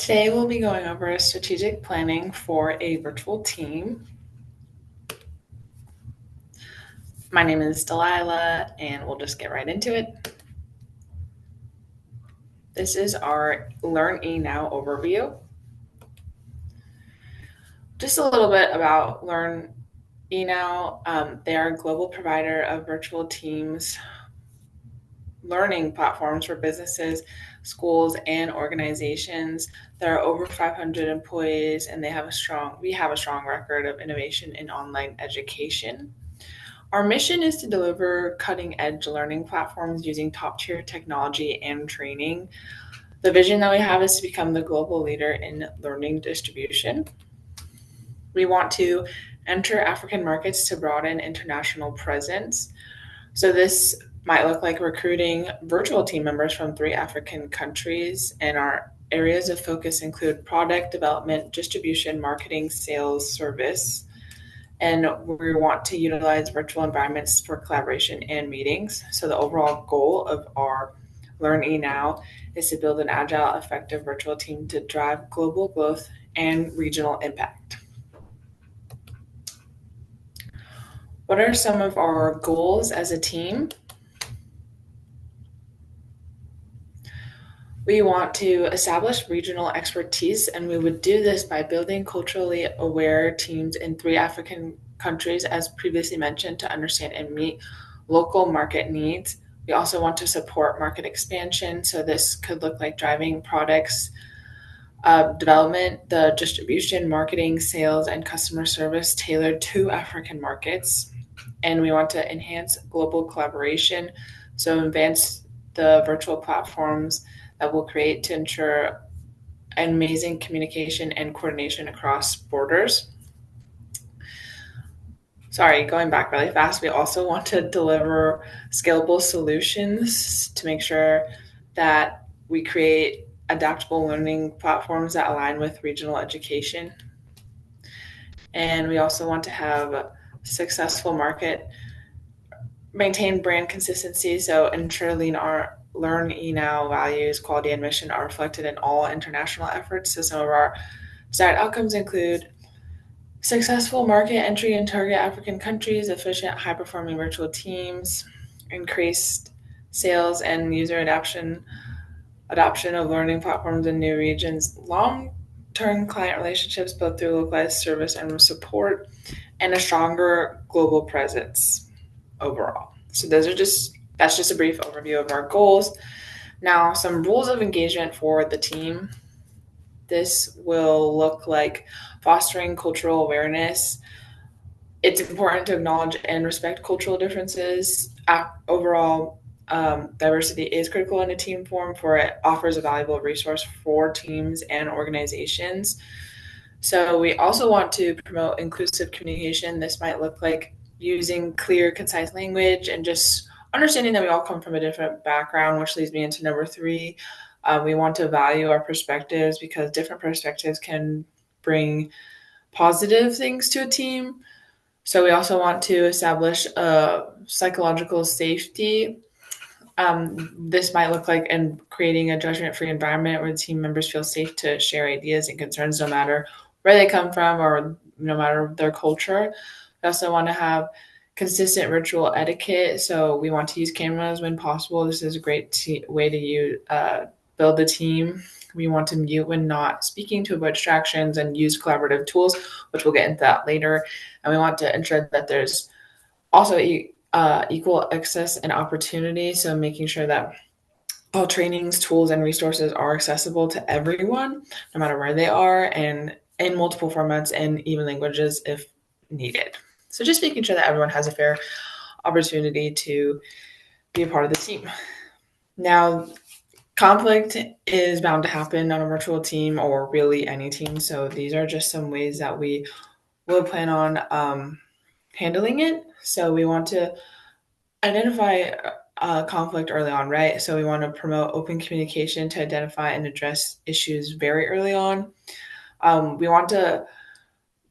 Today we'll be going over strategic planning for a virtual team. My name is Delilah, and we'll just get right into it. This is our Learn eNow overview. Just a little bit about Learn eNow. They are a global provider of virtual teams learning platforms for businesses, schools, and organizations. There are over 500 employees, and we have a strong record of innovation in online education. Our mission is to deliver cutting edge learning platforms using top tier technology and training. The vision that we have is to become the global leader in learning distribution. We want to enter African markets to broaden international presence. So, this might look like recruiting virtual team members from 3 African countries, and our areas of focus include product development, distribution, marketing, sales, service. And we want to utilize virtual environments for collaboration and meetings. So the overall goal of our Learn eNow is to build an agile, effective virtual team to drive global growth and regional impact. What are some of our goals as a team? We want to establish regional expertise, and we would do this by building culturally aware teams in 3 African countries, as previously mentioned, to understand and meet local market needs. We also want to support market expansion, so this could look like driving products development, the distribution, marketing, sales, and customer service tailored to African markets. And we want to enhance global collaboration, so advance the virtual platforms that we'll create to ensure amazing communication and coordination across borders. Sorry, going back really fast, we also want to deliver scalable solutions to make sure that we create adaptable learning platforms that align with regional education. And we also want to have successful market, maintain brand consistency, so ensure Learn eNow values, quality, and mission are reflected in all international efforts. So some of our desired outcomes include successful market entry in target African countries, efficient, high-performing virtual teams, increased sales and user adoption of learning platforms in new regions, long-term client relationships both through localized service and support, and a stronger global presence overall. So that's just a brief overview of our goals. Now, some rules of engagement for the team. This will look like fostering cultural awareness. It's important to acknowledge and respect cultural differences. Overall, diversity is critical in a team form, for it offers a valuable resource for teams and organizations. So we also want to promote inclusive communication. This might look like using clear, concise language and just understanding that we all come from a different background, which leads me into number 3. We want to value our perspectives, because different perspectives can bring positive things to a team. So we also want to establish a psychological safety. This might look like in creating a judgment-free environment where the team members feel safe to share ideas and concerns, no matter where they come from or no matter their culture. We also want to have consistent virtual etiquette. So we want to use cameras when possible. This is a great way to build a team. We want to mute when not speaking to avoid distractions and use collaborative tools, which we'll get into that later. And we want to ensure that there's also equal access and opportunity. So making sure that all trainings, tools, and resources are accessible to everyone, no matter where they are, and in multiple formats and even languages if needed. So just making sure that everyone has a fair opportunity to be a part of the team. Now, conflict is bound to happen on a virtual team or really any team. So these are just some ways that we will plan on handling it. So we want to identify conflict early on, right? So we want to promote open communication to identify and address issues very early on. We want to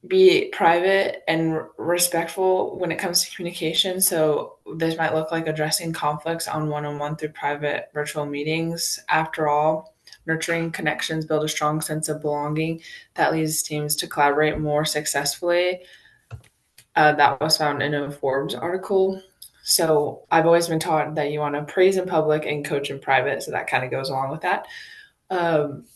be private and respectful when it comes to communication. So this might look like addressing conflicts on one-on-one through private virtual meetings. After all, nurturing connections build a strong sense of belonging that leads teams to collaborate more successfully. That was found in a Forbes article. So I've always been taught that you want to praise in public and coach in private. So that kind of goes along with that.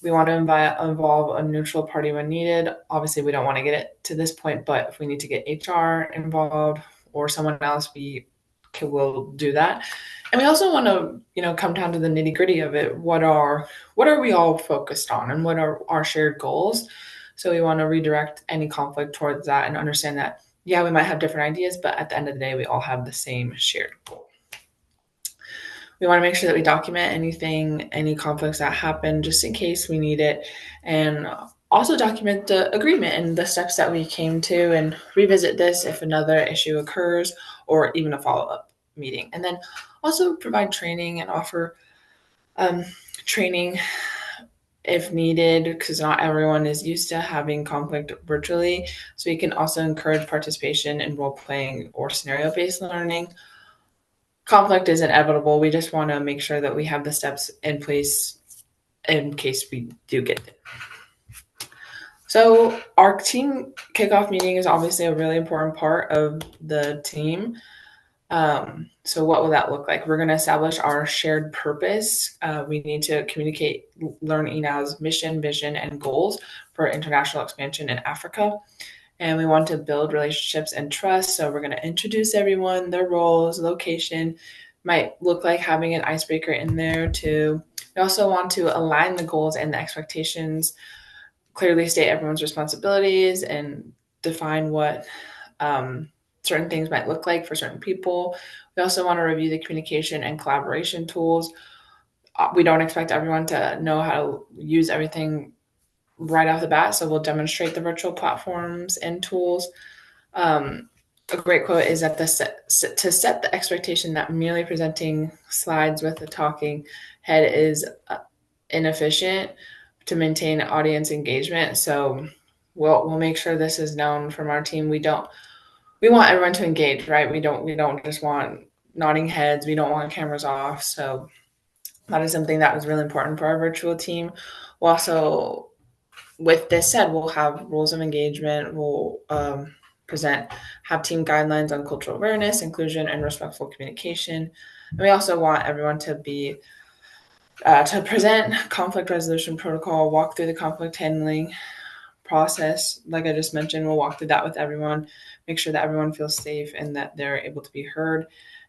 We want to involve a neutral party when needed. Obviously, we don't want to get it to this point, but if we need to get HR involved or someone else, will do that. And we also want to, come down to the nitty gritty of it. What are we all focused on, and what are our shared goals? So we want to redirect any conflict towards that and understand that, yeah, we might have different ideas, but at the end of the day, we all have the same shared goal. We want to make sure that we document any conflicts that happen just in case we need it, and also document the agreement and the steps that we came to, and revisit this if another issue occurs or even a follow-up meeting. And then also provide training and offer training if needed, because not everyone is used to having conflict virtually. So we can also encourage participation in role playing or scenario based learning. Conflict is inevitable. We just want to make sure that we have the steps in place in case we do get it. So our team kickoff meeting is obviously a really important part of the team. So what will that look like? We're going to establish our shared purpose. We need to communicate Learn eNow's mission, vision, and goals for international expansion in Africa. And we want to build relationships and trust. So we're going to introduce everyone, their roles, location. Might look like having an icebreaker in there too. We also want to align the goals and the expectations, clearly state everyone's responsibilities, and define what certain things might look like for certain people. We also want to review the communication and collaboration tools. We don't expect everyone to know how to use everything right off the bat, so we'll demonstrate the virtual platforms and tools. A great quote is that to set the expectation that merely presenting slides with a talking head is inefficient to maintain audience engagement. So we'll make sure this is known from our team. We want everyone to engage, right? We don't just want nodding heads. We don't want cameras off. So that is something that was really important for our virtual team. We'll also, with this said, we'll have rules of engagement. We'll have team guidelines on cultural awareness, inclusion, and respectful communication. And we also want everyone to to present conflict resolution protocol, walk through the conflict handling process. Like I just mentioned, we'll walk through that with everyone, make sure that everyone feels safe and that they're able to be heard.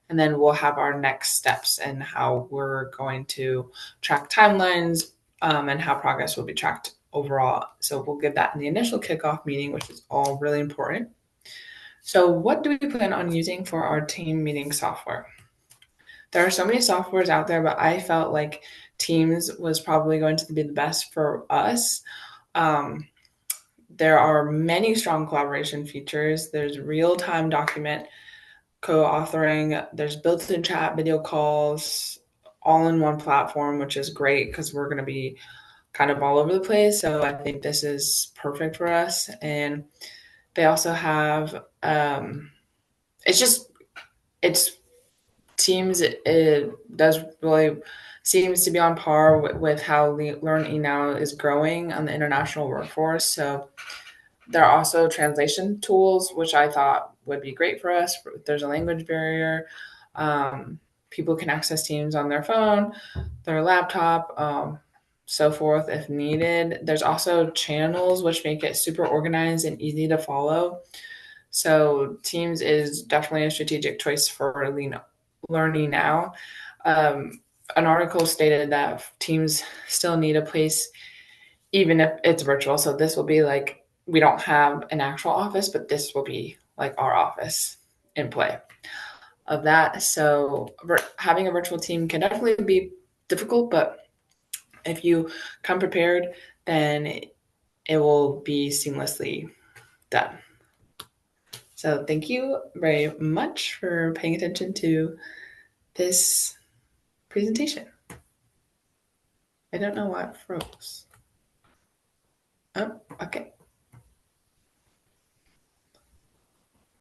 And then we'll have our next steps and how we're going to track timelines and how progress will be tracked overall. So we'll give that in the initial kickoff meeting, which is all really important. So what do we plan on using for our team meeting software? There are so many softwares out there, but I felt like Teams was probably going to be the best for us. There are many strong collaboration features. There's real-time document co-authoring. There's built-in chat, video calls, all in one platform, which is great because we're going to be kind of all over the place. So I think this is perfect for us. And they also have, it's Teams, it does really seems to be on par with how Learn eNow is growing on the international workforce. So there are also translation tools, which I thought would be great for us. There's a language barrier. People can access Teams on their phone, their laptop, so forth if needed. There's also channels, which make it super organized and easy to follow. So Teams is definitely a strategic choice for Learn eNow. An article stated that teams still need a place, even if it's virtual. So this will be like, we don't have an actual office, but this will be like our office in play of that. So having a virtual team can definitely be difficult, but if you come prepared, then it will be seamlessly done. So thank you very much for paying attention to this presentation. I don't know why it froze. Oh, okay.